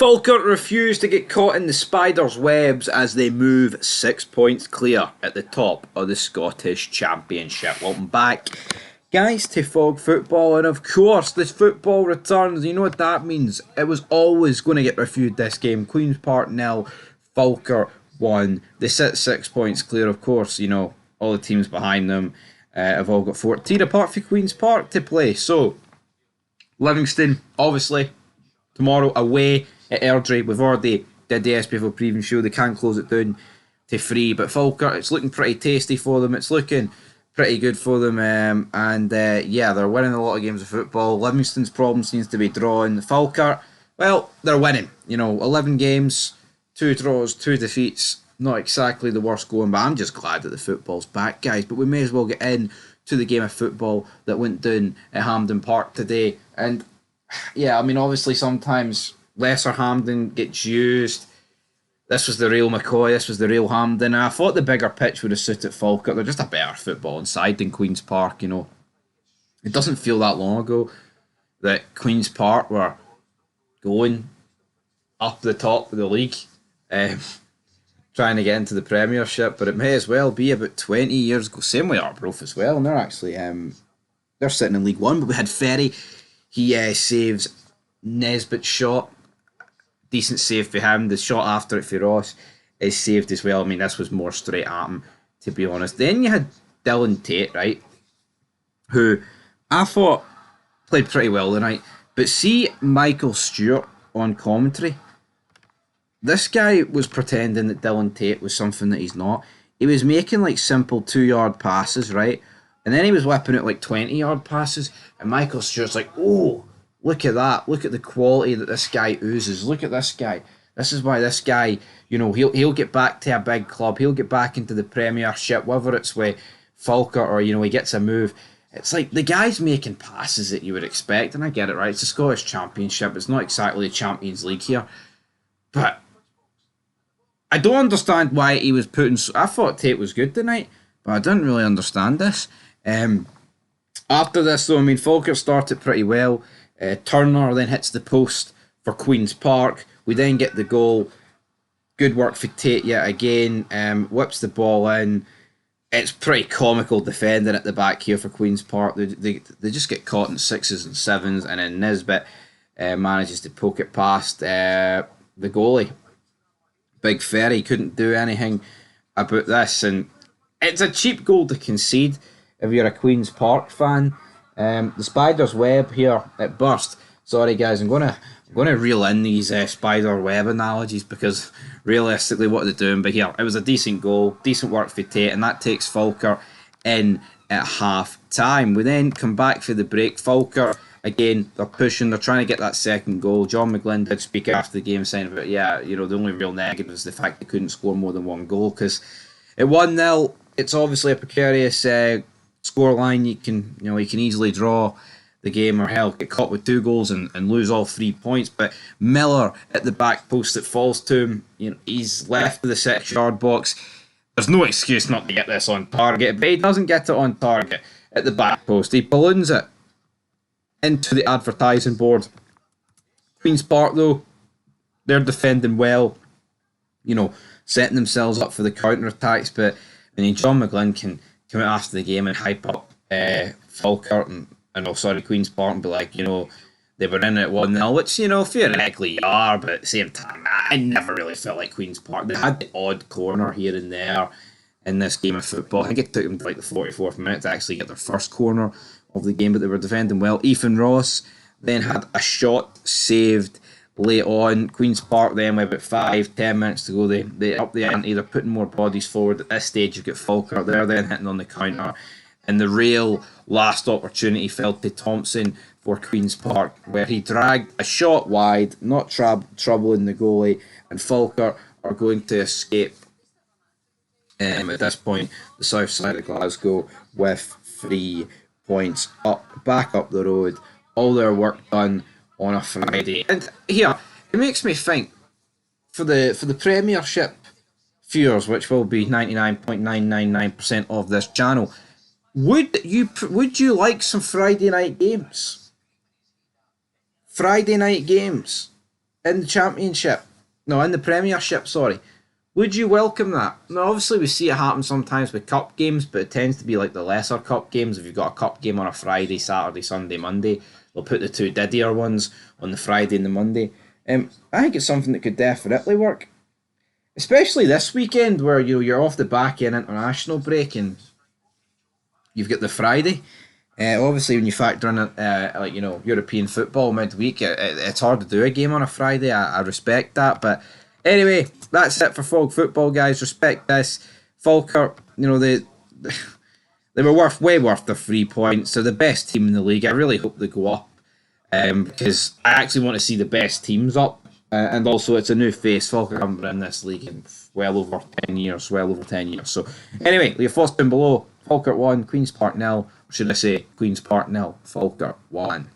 Falkirk refuse to get caught in the spider's webs as they move 6 points clear at the top of the Scottish Championship. Welcome back, guys, to Fog Football, and of course, this football returns. You know what that means? It was always going to get reviewed this game. Queen's Park 0, Falkirk 1. They sit 6 points clear, of course. You know, all the teams behind them have all got 14, apart from Queen's Park to play. So, Livingston, obviously, tomorrow away at Airdrie. We've already did the SPFL preview show. They can't close it down to 3, but Falkirk, it's looking pretty tasty for them. It's looking pretty good for them, yeah, they're winning a lot of games of football. Livingston's problem seems to be drawing. Falkirk, well, they're winning. You know, 11 games, 2 draws, 2 defeats. Not exactly the worst going, but I'm just glad that the football's back, guys. But we may as well get in to the game of football that went down at Hampden Park today. And yeah, I mean, obviously sometimes lesser Hampden gets used. This was the real McCoy, this was the real Hampden. And I thought the bigger pitch would have suited Falkirk. They're just a better football inside than Queen's Park, you know. It doesn't feel that long ago that Queen's Park were going up the top of the league, trying to get into the Premiership, but it may as well be about 20 years ago. Same way Arbroath as well, and they're actually they're sitting in League One. But we had Ferry, he saves Nesbit's shot. Decent save for him. The shot after it for Ross is saved as well. I mean, this was more straight at him, to be honest. Then you had Dylan Tate, right, who I thought played pretty well tonight. But see Michael Stewart on commentary. This guy was pretending that Dylan Tate was something that he's not. He was making like simple 2-yard passes, right? And then he was whipping out like 20-yard passes. And Michael Stewart's like, oh, look at that. Look at the quality that this guy oozes. Look at this guy. This is why this guy, you know, he'll get back to a big club. He'll get back into the Premiership, whether it's with Falkirk or, you know, he gets a move. It's like the guy's making passes that you would expect. And I get it, right? It's the Scottish Championship. It's not exactly the Champions League here. But I don't understand why he was putting... I thought Tate was good tonight, but I didn't really understand this. After this, though, I mean, Falkirk started pretty well. Turner then hits the post for Queen's Park. We then get the goal. Good work for Tate yet again. Whips the ball in. It's pretty comical defending at the back here for Queen's Park. They just get caught in 6s and 7s, and then Nesbit manages to poke it past the goalie. Big Ferry couldn't do anything about this, and it's a cheap goal to concede if you're a Queen's Park fan. The spider's web here, it burst. Sorry guys, I'm gonna reel in these spider web analogies because realistically what they're doing. But here, it was a decent goal, decent work for Tate, and that takes Falkirk in at half time. We then come back for the break. Falkirk, again, they're pushing, they're trying to get that second goal. John McGlynn did speak after the game saying about, yeah, you know, the only real negative is the fact they couldn't score more than one goal, because at 1-0, it's obviously a precarious scoreline. You can easily draw the game, or hell, get caught with 2 goals and lose all 3 points. But Miller at the back post, that falls to him, you know, he's left of the 6-yard box. There's no excuse not to get this on target, but he doesn't get it on target at the back post. He balloons it into the advertising board. Queen's Park, though, they're defending well, you know, setting themselves up for the counter-attacks, but I mean, John McGlynn can come out after the game and hype up Falkirk Queen's Park, and be like, you know, they were in at 1-0, which, you know, theoretically you are, but at the same time, I never really felt like Queen's Park. They had the odd corner here and there in this game of football. I think it took them to like the 44th minute to actually get their first corner of the game, but they were defending well. Ethan Ross then had a shot saved late on. Queen's Park then with about 5-10 minutes to go, they up the ante. They're putting more bodies forward. At this stage you've got Falkirk there then hitting on the counter, and the real last opportunity fell to Thompson for Queen's Park, where he dragged a shot wide, not troubling the goalie, and Falkirk are going to escape at this point the south side of Glasgow with 3 points back up the road. All their work done on a Friday. And here, it makes me think, for the Premiership viewers, which will be 99.999% of this channel, would you like some Friday night games? Friday night games. in the Championship. No, in the Premiership, sorry. Would you welcome that? Now, obviously, we see it happen sometimes with cup games, but it tends to be like the lesser cup games. If you've got a cup game on a Friday, Saturday, Sunday, Monday, they'll put the two Didier ones on the Friday and the Monday. I think it's something that could definitely work, especially this weekend where you're off the back end international break and you've got the Friday. Obviously, when you factor in European football midweek, it's hard to do a game on a Friday. I respect that, but anyway, that's it for Fog Football, guys. Respect this. Falkirk, they were way worth their 3 points. They're the best team in the league. I really hope they go up, because I actually want to see the best teams up. And also, it's a new face. Falkirk haven't been in this league in well over 10 years. So, anyway, leave your thoughts down below. Falkirk 1, Queen's Park 0. Or should I say Queen's Park 0, Falkirk 1.